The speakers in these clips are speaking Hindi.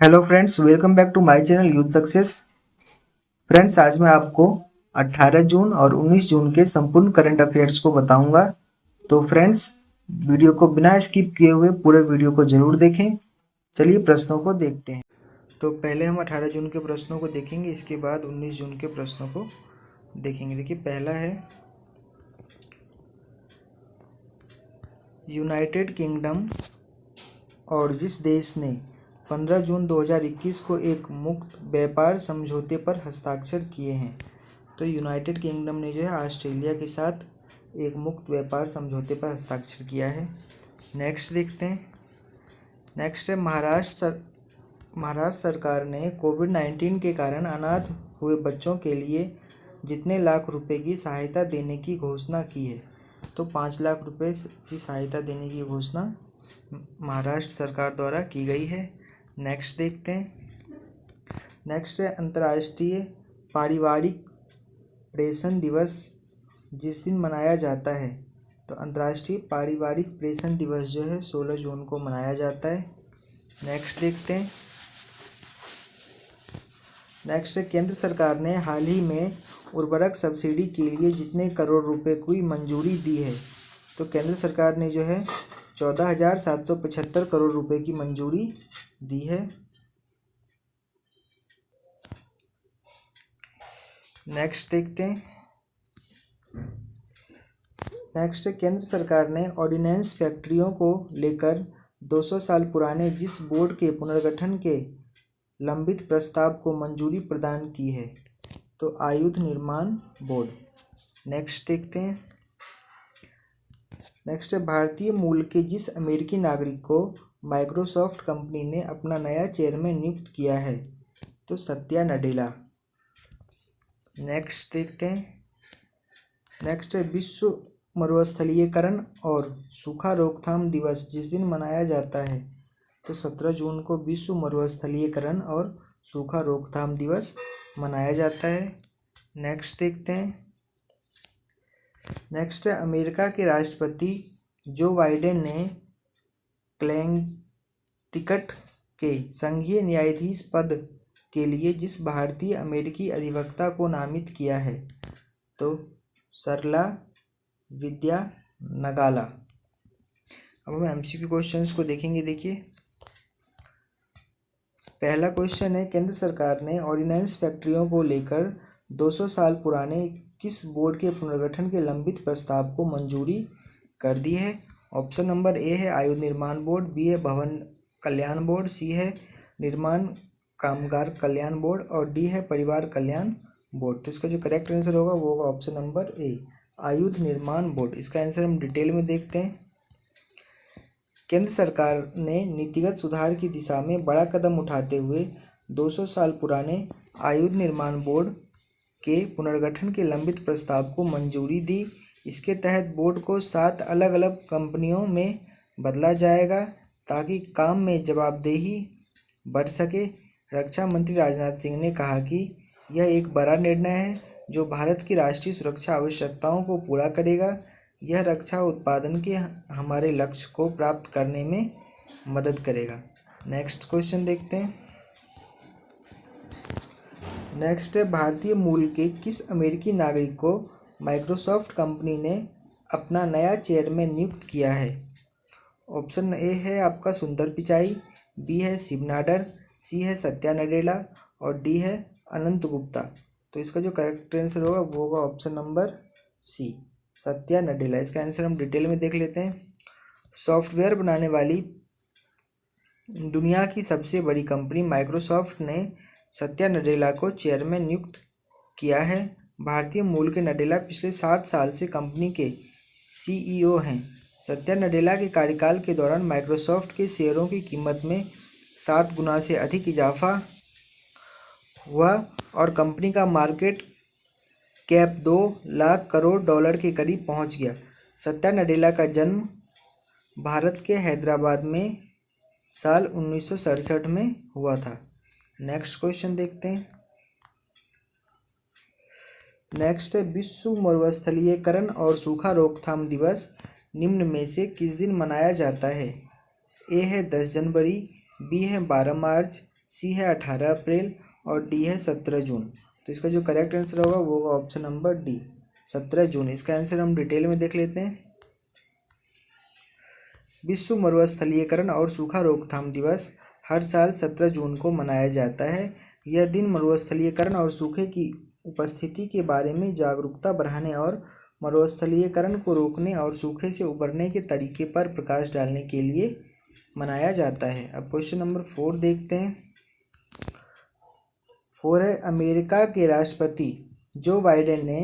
Hello friends, welcome back to my channel Youth Success. Friends, आज मैं आपको 18 जून और 19 जून के संपूर्ण करंट अफेयर्स को बताऊंगा। तो फ्रेंड्स, वीडियो को बिना स्किप किए हुए पूरे वीडियो को जरूर देखें। चलिए प्रश्नों को देखते हैं। तो पहले हम 18 जून के प्रश्नों को देखेंगे, इसके बाद 19 जून के प्रश्नों को देखेंगे। देखिए, पहला है यूनाइटेड किंगडम और जिस देश ने 15 जून 2021 को एक मुक्त व्यापार समझौते पर हस्ताक्षर किए हैं। तो यूनाइटेड किंगडम ने जो है ऑस्ट्रेलिया के साथ एक मुक्त व्यापार समझौते पर हस्ताक्षर किया है। नेक्स्ट देखते हैं। नेक्स्ट है महाराष्ट्र सरकार ने कोविड-19 के कारण अनाथ हुए बच्चों के लिए जितने लाख रुपए की सहायता देने की घोषणा की है। तो 5 लाख रुपए की सहायता देने की घोषणा महाराष्ट्र सरकार द्वारा की गई है। नेक्स्ट देखते हैं। नेक्स्ट है अंतर्राष्ट्रीय पारिवारिक प्रेषण दिवस जिस दिन मनाया जाता है। तो अंतर्राष्ट्रीय पारिवारिक प्रेषण दिवस जो है 16 जून को मनाया जाता है। नेक्स्ट देखते हैं। नेक्स्ट है केंद्र सरकार ने हाल ही में उर्वरक सब्सिडी के लिए जितने करोड़ रुपए की मंजूरी दी है। तो केंद्र सरकार ने जो है 14,775 करोड़ रुपए की मंजूरी दी है। नेक्स्ट देखते हैं। नेक्स्ट केंद्र सरकार ने ऑर्डिनेंस फैक्ट्रियों को लेकर 200 साल पुराने जिस बोर्ड के पुनर्गठन के लंबित प्रस्ताव को मंजूरी प्रदान की है। तो आयुध निर्माण बोर्ड। नेक्स्ट देखते हैं। नेक्स्ट है भारतीय मूल के जिस अमेरिकी नागरिक को माइक्रोसॉफ्ट कंपनी ने अपना नया चेयरमैन नियुक्त किया है। तो सत्या नडेला। नेक्स्ट देखते हैं। नेक्स्ट है विश्व मरुस्थलीकरण और सूखा रोकथाम दिवस जिस दिन मनाया जाता है। तो 17 जून को विश्व मरुस्थलीकरण और सूखा रोकथाम दिवस मनाया जाता है। नेक्स्ट देखते हैं। नेक्स्ट है अमेरिका के राष्ट्रपति जो बाइडेन ने क्लेक्टिकट के संघीय न्यायाधीश पद के लिए जिस भारतीय अमेरिकी अधिवक्ता को नामित किया है। तो सरला विद्या नगाला। अब हम एमसीक्यू क्वेश्चंस को देखेंगे। देखिए, पहला क्वेश्चन है केंद्र सरकार ने ऑर्डिनेंस फैक्ट्रियों को लेकर 200 साल पुराने किस बोर्ड के पुनर्गठन के लंबित प्रस्ताव को मंजूरी कर दी है। ऑप्शन नंबर ए है आयुध निर्माण बोर्ड, बी है भवन कल्याण बोर्ड, सी है निर्माण कामगार कल्याण बोर्ड और डी है परिवार कल्याण बोर्ड। तो इसका जो करेक्ट आंसर होगा वो होगा ऑप्शन नंबर ए आयुध निर्माण बोर्ड। इसका आंसर हम डिटेल में देखते हैं। केंद्र सरकार ने नीतिगत सुधार की दिशा में बड़ा कदम उठाते हुए 200 साल पुराने आयुध निर्माण बोर्ड के पुनर्गठन के लंबित प्रस्ताव को मंजूरी दी। इसके तहत बोर्ड को 7 अलग अलग कंपनियों में बदला जाएगा ताकि काम में जवाबदेही बढ़ सके। रक्षा मंत्री राजनाथ सिंह ने कहा कि यह एक बड़ा निर्णय है जो भारत की राष्ट्रीय सुरक्षा आवश्यकताओं को पूरा करेगा। यह रक्षा उत्पादन के हमारे लक्ष्य को प्राप्त करने में मदद करेगा। नेक्स्ट क्वेश्चन देखते हैं। नेक्स्ट है भारतीय मूल के किस अमेरिकी नागरिक को माइक्रोसॉफ्ट कंपनी ने अपना नया चेयरमैन नियुक्त किया है। ऑप्शन ए है आपका सुंदर पिचाई, बी है शिव नाडर, सी है सत्या नडेला और डी है अनंत गुप्ता। तो इसका जो करेक्ट आंसर होगा वो होगा option number C Satya Nadella. इसका आंसर हम डिटेल में देख लेते हैं। सॉफ्टवेयर बनाने वाली दुनिया की सबसे बड़ी कंपनी माइक्रोसॉफ्ट ने सत्या नडेला को चेयरमैन नियुक्त किया है। भारतीय मूल के नडेला पिछले 7 साल से कंपनी के सीईओ हैं। सत्या नडेला के कार्यकाल के दौरान माइक्रोसॉफ्ट के शेयरों की कीमत में 7 गुना से अधिक इजाफा हुआ और कंपनी का market cap 2 lakh crore dollar के करीब पहुंच गया। सत्या नडेला का जन्म भारत के हैदराबाद में साल 1967 में हुआ था। नेक्स्ट क्वेश्चन देखते हैं। नेक्स्ट है विश्व मरुस्थलीकरण और सूखा रोकथाम दिवस निम्न में से किस दिन मनाया जाता है। ए है 10 जनवरी, बी है 12 मार्च, सी है 18 अप्रैल और डी है 17 जून। तो इसका जो करेक्ट आंसर होगा वो होगा ऑप्शन नंबर डी 17 जून। इसका आंसर हम डिटेल में देख लेते हैं। विश्व मरुस्थलीकरण और सूखा रोकथाम दिवस हर साल 17 जून को मनाया जाता है। यह दिन मरुस्थलीकरण और सूखे की उपस्थिति के बारे में जागरूकता बढ़ाने और मरुस्थलीकरण को रोकने और सूखे से उबरने के तरीके पर प्रकाश डालने के लिए मनाया जाता है। अब क्वेश्चन नंबर 4 देखते हैं। 4 है, अमेरिका के राष्ट्रपति जो बाइडेन ने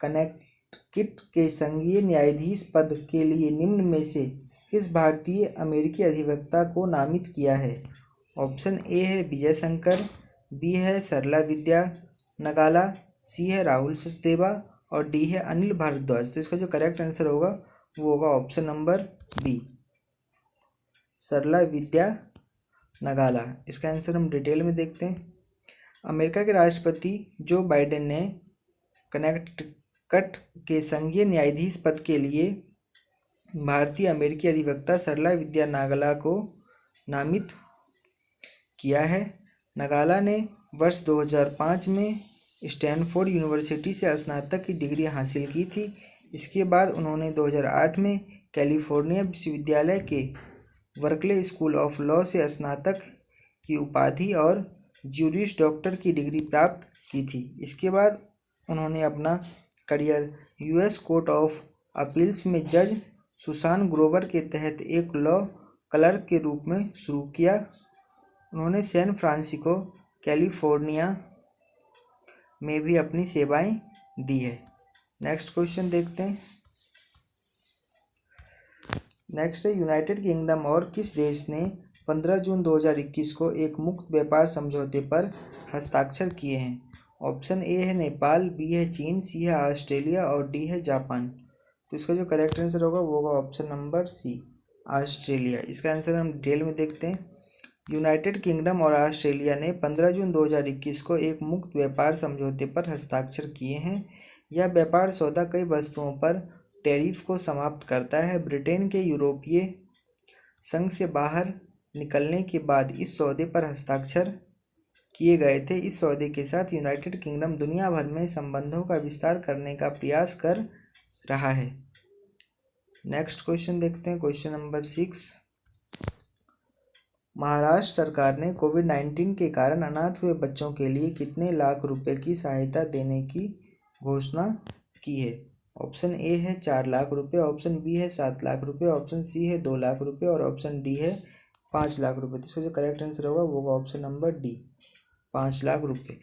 कनेक्टिकट के संघीय न्यायाधीश पद के लिए निम्न में से किस भारतीय अमेरिकी अधिवक्ता को नामित किया है? ऑप्शन ए है विजय शंकर, बी है सरला विद्या नगाला, सी है राहुल सचदेवा और डी है अनिल भारद्वाज। तो इसका जो करेक्ट आंसर होगा वो होगा ऑप्शन नंबर बी सरला विद्या नगाला। इसका आंसर हम डिटेल में देखते हैं। अमेरिका के राष्ट्रपति जो बाइडेन ने कनेक्टिकट के संघीय न्यायाधीश पद के लिए भारतीय अमेरिकी अधिवक्ता सरला विद्या नागला को नामित किया है। नगाला ने वर्ष 2005 में स्टैनफोर्ड यूनिवर्सिटी से स्नातक की डिग्री हासिल की थी। इसके बाद उन्होंने 2008 में कैलिफोर्निया विश्वविद्यालय के बर्कले स्कूल ऑफ लॉ से स्नातक की उपाधि और ज्यूरिस डॉक्टर की डिग्री प्राप्त की थी। इसके बाद उन्होंने अपना career US court of appeals में जज सुसान ग्रोवर के तहत एक लॉ क्लर्क के रूप में शुरू किया। उन्होंने सैन फ्रांसिस्को कैलिफोर्निया में भी अपनी सेवाएं दी है। नेक्स्ट क्वेश्चन देखते हैं। नेक्स्ट है, यूनाइटेड किंगडम और किस देश ने 15 जून 2021 को एक मुक्त व्यापार समझौते पर हस्ताक्षर किए हैं? ऑप्शन ए है नेपाल, बी है चीन, सी है ऑस्ट्रेलिया और डी है जापान। तो इसका जो करेक्ट आंसर होगा वो होगा ऑप्शन नंबर सी ऑस्ट्रेलिया। इसका आंसर हम डिटेल में देखते हैं। यूनाइटेड किंगडम और ऑस्ट्रेलिया ने 15 जून 2021 को एक मुक्त व्यापार समझौते पर हस्ताक्षर किए हैं। यह व्यापार सौदा कई वस्तुओं पर टैरिफ को समाप्त करता है। ब्रिटेन के यूरोपीय संघ से बाहर निकलने के बाद इस सौदे पर हस्ताक्षर किए गए थे। इस सौदे के साथ यूनाइटेड किंगडम दुनिया भर में संबंधों का विस्तार करने का प्रयास कर रहा है। नेक्स्ट क्वेश्चन देखते हैं। क्वेश्चन नंबर 6, महाराष्ट्र सरकार ने कोविड-19 के कारण अनाथ हुए बच्चों के लिए कितने लाख रुपए की सहायता देने की घोषणा की है? ऑप्शन ए है 4 लाख रुपए, ऑप्शन बी है 7 लाख रुपए, ऑप्शन सी है 2 लाख रुपए और ऑप्शन डी है 5 लाख रुपए। तो इसका जो करेक्ट आंसर होगा वो होगा ऑप्शन नंबर डी 5 लाख रुपए।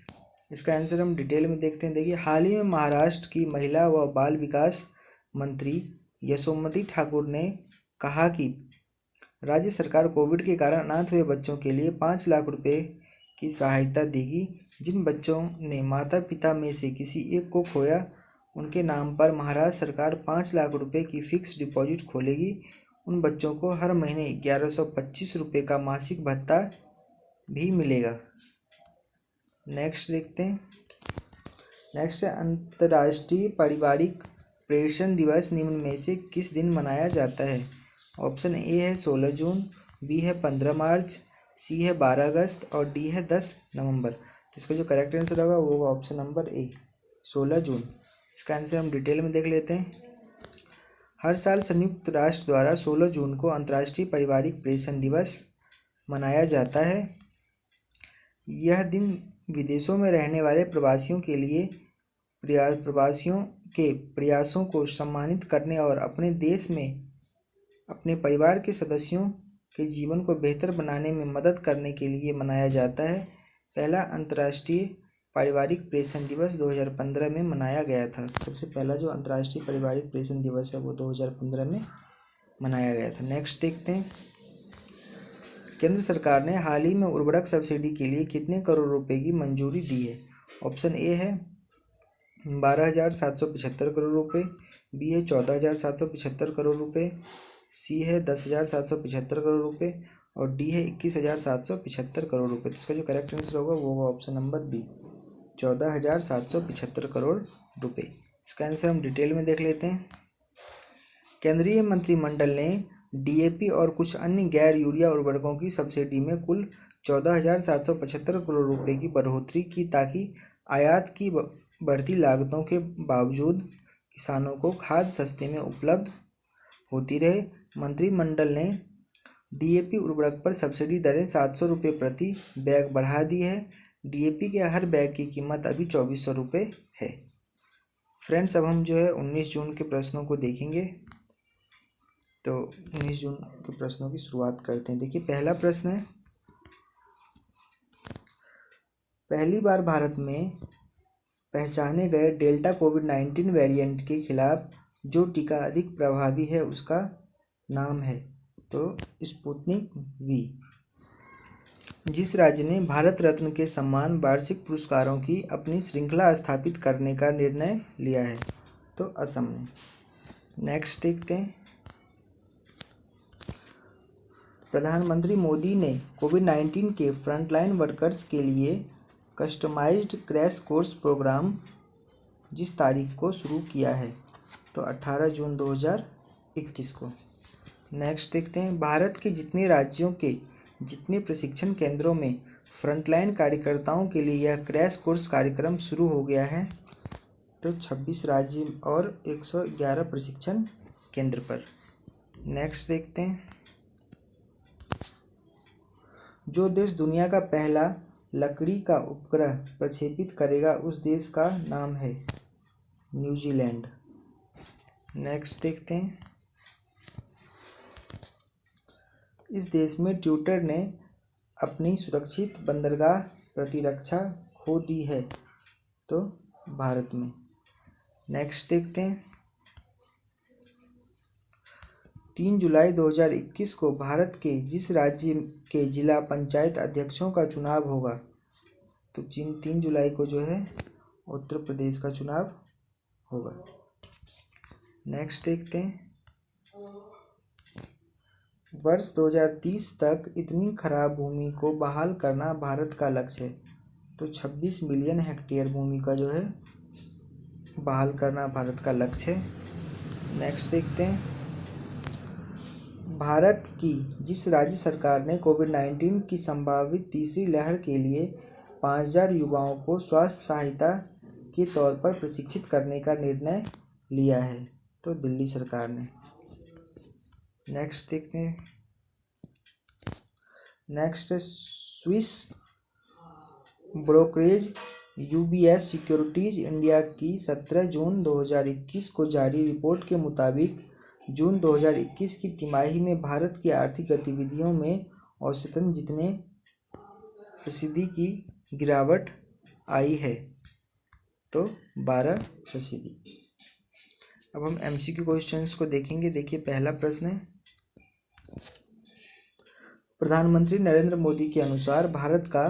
इसका आंसर हम डिटेल में देखते हैं। देखिए, हाल ही में महाराष्ट्र की महिला व बाल विकास मंत्री यशोमती ठाकुर ने कहा कि राज्य सरकार कोविड के कारण अनाथ हुए बच्चों के लिए 5 लाख रुपए की सहायता देगी। जिन बच्चों ने माता पिता में से किसी एक को खोया उनके नाम पर महाराष्ट्र सरकार 5 लाख रुपए की फिक्स डिपॉजिट खोलेगी। उन बच्चों को हर महीने 1125 रुपये का मासिक भत्ता भी मिलेगा। नेक्स्ट देखते हैं। नेक्स्ट है, अंतर्राष्ट्रीय पारिवारिक पेंशन दिवस निम्न में से किस दिन मनाया जाता है? ऑप्शन ए है 16 जून, बी है 15 मार्च, सी है 12 अगस्त और डी है 10 नवंबर। तो इसका जो करेक्ट आंसर होगा वो होगा ऑप्शन नंबर ए 16 जून। इसका आंसर हम डिटेल में देख लेते हैं। हर साल संयुक्त राष्ट्र द्वारा 16 जून को अंतर्राष्ट्रीय पारिवारिक पेंशन दिवस मनाया जाता है। यह दिन विदेशों में रहने वाले प्रवासियों के लिए प्रवासियों के प्रयासों को सम्मानित करने और अपने देश में अपने परिवार के सदस्यों के जीवन को बेहतर बनाने में मदद करने के लिए मनाया जाता है। पहला अंतर्राष्ट्रीय पारिवारिक पेंशन दिवस 2015 में मनाया गया था। सबसे पहला जो अंतर्राष्ट्रीय पारिवारिक पेंशन दिवस है वो 2015 में मनाया गया था। नेक्स्ट देखते हैं। केंद्र सरकार ने हाल ही में उर्वरक सब्सिडी के लिए कितने करोड़ रुपए की मंजूरी दी है? ऑप्शन ए है 12,775 करोड़ रुपए, बी है 14,775 करोड़ रुपए, सी है 10,775 करोड़ रुपए और डी है 21,775 करोड़ रुपए। तो इसका जो करेक्ट आंसर होगा वो होगा ऑप्शन नंबर बी 14,775 करोड़ रुपए। इसका आंसर हम डिटेल में देख लेते हैं। केंद्रीय मंत्रिमंडल ने डीएपी और कुछ अन्य गैर यूरिया उर्वरकों की सब्सिडी में कुल 14,775 करोड़ रुपए की बढ़ोतरी की ताकि आयात की बढ़ती लागतों के बावजूद किसानों को खाद सस्ते में उपलब्ध होती रहे। मंत्रिमंडल ने डीएपी उर्वरक पर सब्सिडी दरें 700 रुपये प्रति बैग बढ़ा दी है। डीएपी के हर बैग की कीमत अभी 2400 रुपये है। फ्रेंड्स, अब हम जो है 19 जून के प्रश्नों को देखेंगे। तो 19 जून के प्रश्नों की शुरुआत करते हैं। देखिए, पहला प्रश्न है, पहली बार भारत में पहचाने गए डेल्टा कोविड-19 वेरिएंट के खिलाफ जो टीका अधिक प्रभावी है उसका नाम है तो स्पुतनिक वी। जिस राज्य ने भारत रत्न के समान वार्षिक पुरस्कारों की अपनी श्रृंखला स्थापित करने का निर्णय लिया है तो असम ने। नेक्स्ट देखते हैं, प्रधानमंत्री मोदी ने कोविड-19 के फ्रंटलाइन वर्कर्स के लिए कस्टमाइज्ड क्रैश कोर्स प्रोग्राम जिस तारीख को शुरू किया है तो 18 जून 2021 को। नेक्स्ट देखते हैं, भारत के जितने राज्यों के जितने प्रशिक्षण केंद्रों में फ्रंटलाइन कार्यकर्ताओं के लिए यह क्रैश कोर्स कार्यक्रम शुरू हो गया है तो 26 राज्य और 111 प्रशिक्षण केंद्र पर। नेक्स्ट देखते हैं, जो देश दुनिया का पहला लकड़ी का उपग्रह प्रक्षेपित करेगा उस देश का नाम है न्यूजीलैंड। नेक्स्ट देखते हैं, इस देश में ट्विटर ने अपनी सुरक्षित बंदरगाह प्रतिरक्षा खो दी है तो भारत में। नेक्स्ट देखते हैं, 3 जुलाई 2021 को भारत के जिस राज्य के जिला पंचायत अध्यक्षों का चुनाव होगा तो 3 जुलाई को जो है उत्तर प्रदेश का चुनाव होगा। नेक्स्ट देखते हैं, वर्ष 2030 तक इतनी खराब भूमि को बहाल करना भारत का लक्ष्य है तो 26 मिलियन हेक्टेयर भूमि का जो है बहाल करना भारत का लक्ष्य है। नेक्स्ट देखते हैं, भारत की जिस राज्य सरकार ने कोविड-19 की संभावित तीसरी लहर के लिए 5000 युवाओं को स्वास्थ्य सहायता के तौर पर प्रशिक्षित करने का निर्णय लिया है तो दिल्ली सरकार ने। नेक्स्ट देखते हैं, नेक्स्ट है, Swiss brokerage UBS securities India की 17 जून 2021 को जारी रिपोर्ट के मुताबिक जून 2021 की तिमाही में भारत की आर्थिक गतिविधियों में औसतन जितने % की गिरावट आई है तो 12%। अब हम एमसीक्यू क्वेश्चंस को देखेंगे। देखिए, पहला प्रश्न है, प्रधानमंत्री नरेंद्र मोदी के अनुसार भारत का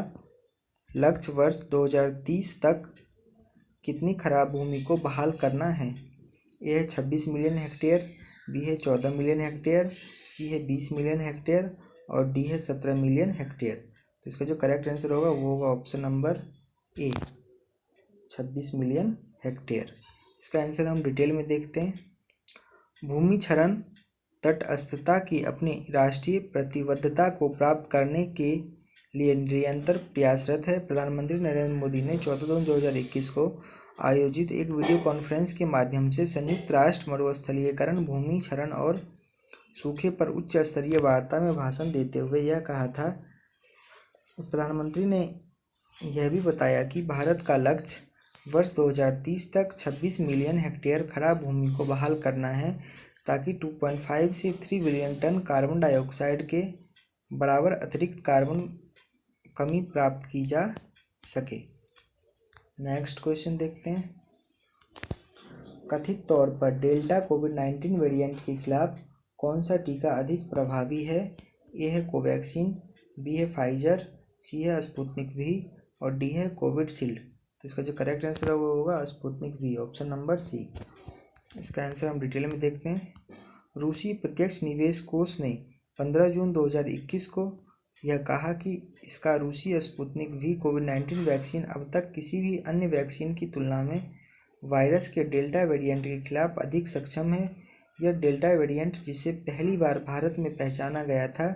लक्ष्य वर्ष 2030 तक कितनी खराब भूमि को बहाल करना है। ए है 26 मिलियन हेक्टेयर, बी है 14 मिलियन हेक्टेयर, सी है 20 मिलियन हेक्टेयर और डी है 17 मिलियन हेक्टेयर। तो इसका जो करेक्ट आंसर होगा वो होगा option number A, 26 million hectare. इसका आंसर हम डिटेल में देखते हैं। भूमि क्षरण तटस्थता की अपनी राष्ट्रीय प्रतिबद्धता को प्राप्त करने के लिए निरंतर प्रयासरत है। प्रधानमंत्री नरेंद्र मोदी ने 14 जून 2021 को आयोजित एक वीडियो कॉन्फ्रेंस के माध्यम से संयुक्त राष्ट्र मरुस्थलीकरण, भूमि क्षरण और सूखे पर उच्च स्तरीय वार्ता में भाषण देते हुए यह कहा था। प्रधानमंत्री ने यह भी बताया कि भारत का लक्ष्य वर्ष 2030 तक 26 मिलियन हेक्टेयर खराब भूमि को बहाल करना है ताकि 2.5 से 3 बिलियन टन कार्बन डाइऑक्साइड के बराबर अतिरिक्त कार्बन कमी प्राप्त की जा सके। नेक्स्ट क्वेश्चन देखते हैं, कथित तौर पर डेल्टा कोविड-19 वेरिएंट के खिलाफ कौन सा टीका अधिक प्रभावी है। ए है कोवैक्सीन, बी है फाइजर, सी है स्पुतनिक वी और डी है कोविडशील्ड। तो इसका जो करेक्ट आंसर होगा वो होगा Sputnik V, option number C. इसका आंसर हम डिटेल में देखते हैं। रूसी प्रत्यक्ष निवेश कोष ने 15 जून 2021 को यह कहा कि इसका रूसी स्पुतनिक वी कोविड-19 वैक्सीन अब तक किसी भी अन्य वैक्सीन की तुलना में वायरस के डेल्टा वेरिएंट के खिलाफ अधिक सक्षम है। यह डेल्टा वेरिएंट जिसे पहली बार भारत में पहचाना गया था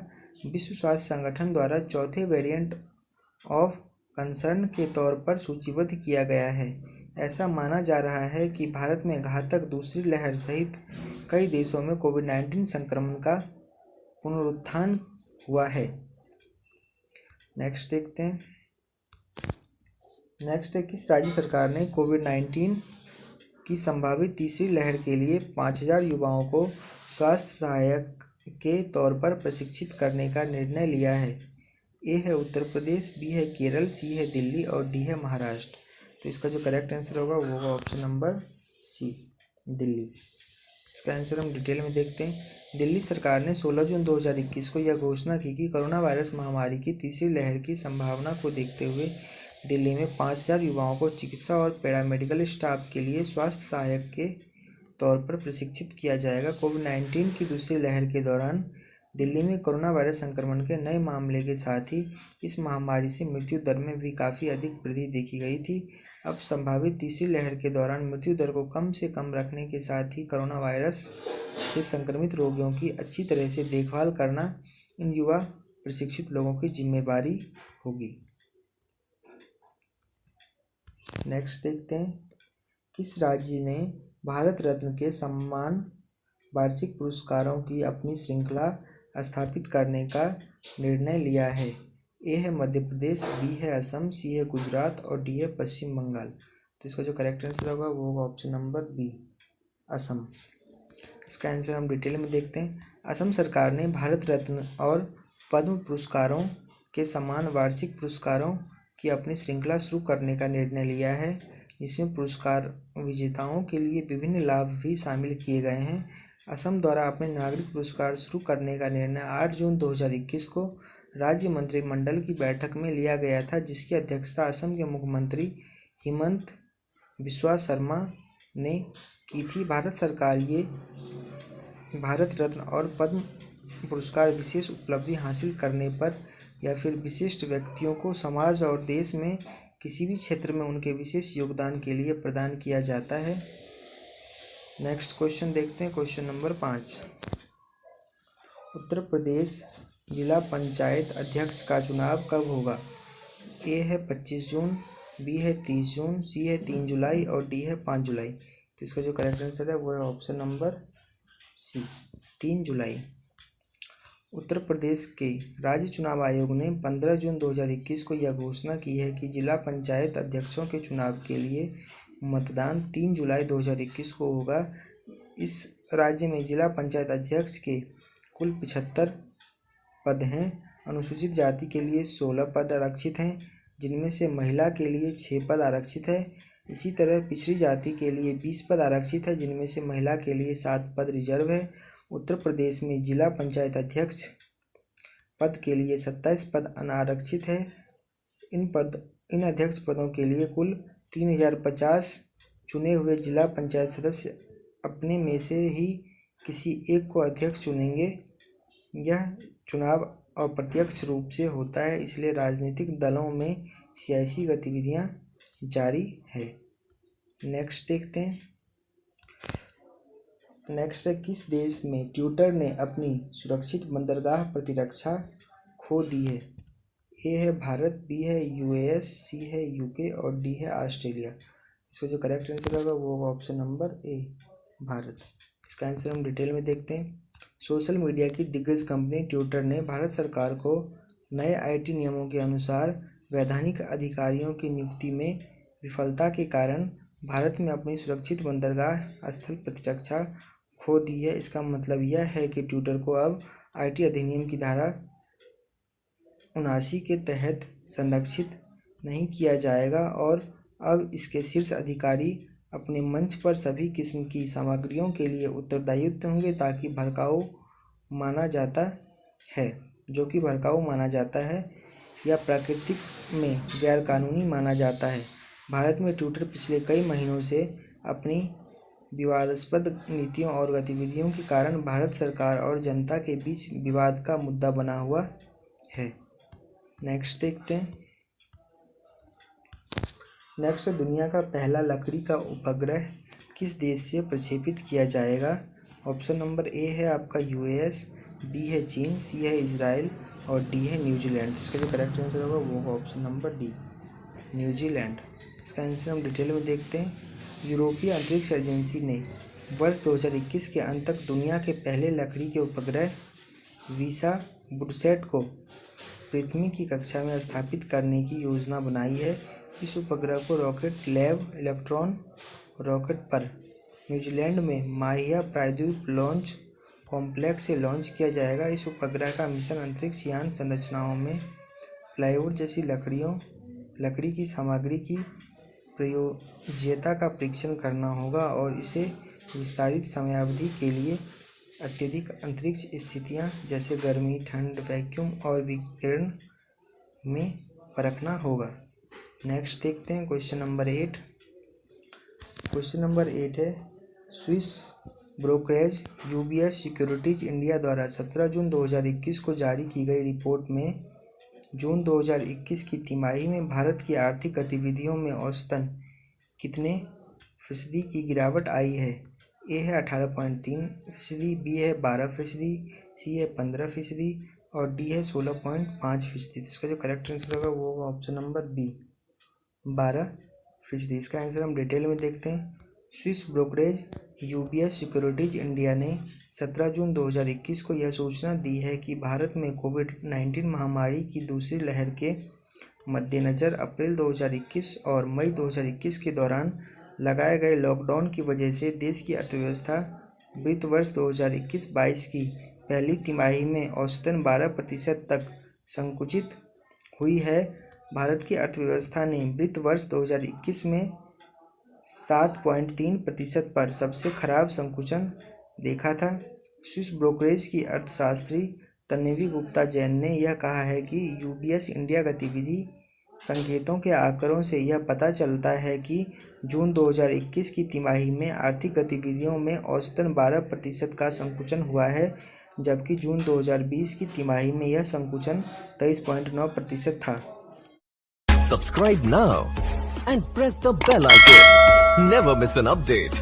विश्व स्वास्थ्य संगठन द्वारा चौथे वेरिएंट ऑफ कंसर्न के तौर पर सूचीबद्ध किया गया है। ऐसा माना जा रहा है कि भारत में घातक दूसरी लहर सहित कई देशों में कोविड-19 संक्रमण का पुनरुत्थान हुआ है। नेक्स्ट देखते हैं। नेक्स्ट है, किस राज्य सरकार ने कोविड-19 की संभावित तीसरी लहर के लिए 5000 युवाओं को स्वास्थ्य सहायक के तौर पर प्रशिक्षित करने का निर्णय लिया है? ए है उत्तर प्रदेश, बी है केरल, सी है दिल्ली और डी है महाराष्ट्र। तो इसका जो करेक्ट आंसर होगा वो होगा ऑप्शन नंबर सी, दिल्ली। इसका आंसर हम डिटेल में देखते हैं। दिल्ली सरकार ने 16 जून 2021 को यह घोषणा की कि कोरोना वायरस महामारी की तीसरी लहर की संभावना को देखते हुए दिल्ली में 5000 युवाओं को चिकित्सा और पैरामेडिकल स्टाफ के लिए स्वास्थ्य सहायक के तौर पर प्रशिक्षित किया जाएगा। कोविड-19 की दूसरी लहर के दौरान दिल्ली में कोरोना वायरस संक्रमण के नए मामले के साथ ही इस महामारी से मृत्यु दर में भी काफ़ी अधिक वृद्धि देखी गई थी। अब संभावित तीसरी लहर के दौरान मृत्यु दर को कम से कम रखने के साथ ही कोरोना वायरस से संक्रमित रोगियों की अच्छी तरह से देखभाल करना इन युवा प्रशिक्षित लोगों की जिम्मेदारी होगी। नेक्स्ट देखते हैं, किस राज्य ने भारत रत्न के सम्मान वार्षिक पुरस्कारों की अपनी श्रृंखला स्थापित करने का निर्णय लिया है? ए है मध्य प्रदेश, बी है असम, सी है गुजरात और डी है पश्चिम बंगाल। तो इसका जो करेक्ट आंसर होगा वो होगा ऑप्शन नंबर बी, असम। इसका आंसर हम डिटेल में देखते हैं। असम सरकार ने भारत रत्न और पद्म पुरस्कारों के समान वार्षिक पुरस्कारों की अपनी श्रृंखला शुरू करने का निर्णय लिया है, जिसमें पुरस्कार विजेताओं के लिए विभिन्न लाभ भी शामिल किए गए हैं। असम द्वारा अपने नागरिक पुरस्कार शुरू करने का निर्णय 8 जून 2021 को राज्य मंत्रिमंडल की बैठक में लिया गया था, जिसकी अध्यक्षता असम के मुख्यमंत्री हिमंत बिस्वा शर्मा ने की थी। भारत सरकार ये भारत रत्न और पद्म पुरस्कार विशेष उपलब्धि हासिल करने पर या फिर विशिष्ट व्यक्तियों को समाज और देश में किसी भी क्षेत्र में उनके विशेष योगदान के लिए प्रदान किया जाता है। नेक्स्ट क्वेश्चन देखते हैं, क्वेश्चन नंबर 5। उत्तर प्रदेश जिला पंचायत अध्यक्ष का चुनाव कब होगा? ए है 25 जून, बी है 30 जून, सी है 3 जुलाई और डी है 5 जुलाई। तो इसका जो करेक्ट आंसर है वो है ऑप्शन नंबर सी, 3 जुलाई। उत्तर प्रदेश के राज्य चुनाव आयोग ने 15 जून 2021 को यह घोषणा की है कि जिला पंचायत अध्यक्षों के चुनाव के लिए मतदान 3 जुलाई 2021 को होगा। इस राज्य में जिला पंचायत अध्यक्ष के कुल 75 पद हैं। अनुसूचित जाति के लिए 16 पद आरक्षित हैं, जिनमें से महिला के लिए 6 पद आरक्षित है। इसी तरह पिछड़ी जाति के लिए 20 पद आरक्षित है, जिनमें से महिला के लिए 7 पद रिजर्व है। उत्तर प्रदेश में जिला पंचायत अध्यक्ष पद के लिए 27 पद अनारक्षित है। इन अध्यक्ष पदों के लिए कुल 3050 चुने हुए जिला पंचायत सदस्य अपने में से ही किसी एक को अध्यक्ष चुनेंगे। यह चुनाव अप्रत्यक्ष रूप से होता है, इसलिए राजनीतिक दलों में सियासी गतिविधियां जारी है। नेक्स्ट देखते हैं। नेक्स्ट है, किस देश में ट्विटर ने अपनी सुरक्षित बंदरगाह प्रतिरक्षा खो दी है? ए है भारत, बी है यूएस, सी है यूके और डी है ऑस्ट्रेलिया। इसका जो करेक्ट आंसर होगा वो होगा ऑप्शन नंबर ए, भारत। इसका आंसर हम डिटेल में देखते हैं। सोशल मीडिया की दिग्गज कंपनी ट्विटर ने भारत सरकार को नए आईटी नियमों के अनुसार वैधानिक अधिकारियों की नियुक्ति में विफलता के कारण भारत में अपनी सुरक्षित बंदरगाह स्थल प्रतिरक्षा खो दी है। इसका मतलब यह है कि ट्विटर को अब आईटी अधिनियम की धारा 79 के तहत संरक्षित नहीं किया जाएगा और अब इसके शीर्ष अधिकारी अपने मंच पर सभी किस्म की सामग्रियों के लिए उत्तरदायित्व होंगे ताकि भड़काऊ माना जाता है या प्राकृतिक में गैरकानूनी माना जाता है। भारत में ट्विटर पिछले कई महीनों से अपनी विवादास्पद नीतियों और गतिविधियों के कारण भारत सरकार और जनता के बीच विवाद का मुद्दा बना हुआ है। नेक्स्ट देखते हैं। नेक्स्ट, दुनिया का पहला लकड़ी का उपग्रह किस देश से प्रक्षेपित किया जाएगा? ऑप्शन नंबर ए है आपका यूएस, बी है चीन, सी है इजराइल और डी है न्यूजीलैंड। तो इसका जो करेक्ट आंसर होगा वो होगा ऑप्शन नंबर डी, न्यूजीलैंड। इसका आंसर हम डिटेल में देखते हैं। यूरोपीय अंतरिक्ष एजेंसी ने वर्ष 2021 के अंत तक दुनिया के पहले लकड़ी के उपग्रह वीसा बुडसेट को पृथ्वी की कक्षा में स्थापित करने की योजना बनाई है। इस उपग्रह को रॉकेट लैब इलेक्ट्रॉन रॉकेट पर न्यूजीलैंड में माहिया प्रायद्वीप लॉन्च कॉम्प्लेक्स से लॉन्च किया जाएगा। इस उपग्रह का मिशन अंतरिक्ष यान संरचनाओं में प्लाईवुड जैसी लकड़ी की सामग्री की प्रयोज्यता का परीक्षण करना होगा और इसे विस्तारित समयावधि के लिए अत्यधिक अंतरिक्ष स्थितियां जैसे गर्मी, ठंड, वैक्यूम और विकिरण में परखना होगा। नेक्स्ट देखते हैं क्वेश्चन नंबर 8। क्वेश्चन नंबर 8 है, Swiss brokerage UBS securities India द्वारा 17 जून 2021 को जारी की गई रिपोर्ट में जून 2021 की तिमाही में भारत की आर्थिक गतिविधियों में औसतन कितने फीसदी की गिरावट आई है? ए है 18.3%, बी है 12%, सी है 15% और डी है 16.5%। इसका जो करेक्ट आंसर होगा वो होगा ऑप्शन नंबर बी, 12%। इसका आंसर हम डिटेल में देखते हैं। Swiss brokerage UBS securities India ने 17 जून 2021 को यह सूचना दी है कि भारत में कोविड-19 महामारी की दूसरी लहर के मद्देनज़र अप्रैल 2021 और मई 2021 के दौरान लगाए गए लॉकडाउन की वजह से देश की अर्थव्यवस्था वित्त वर्ष 2021-22 की पहली तिमाही में औसतन 12% तक संकुचित हुई है। भारत की अर्थव्यवस्था ने वित्त वर्ष 2021 में 7.3% पर सबसे खराब संकुचन देखा था। स्विस ब्रोकरेज की अर्थशास्त्री तन्वी गुप्ता जैन ने यह कहा है कि यूबीएस इंडिया गतिविधि संकेतों के आंकड़ों से यह पता चलता है कि जून 2021 की तिमाही में आर्थिक गतिविधियों में औसतन 12% का संकुचन हुआ है, जबकि जून 2020 की तिमाही में यह संकुचन 23.9% था। Subscribe now and press the bell icon. Never miss an update.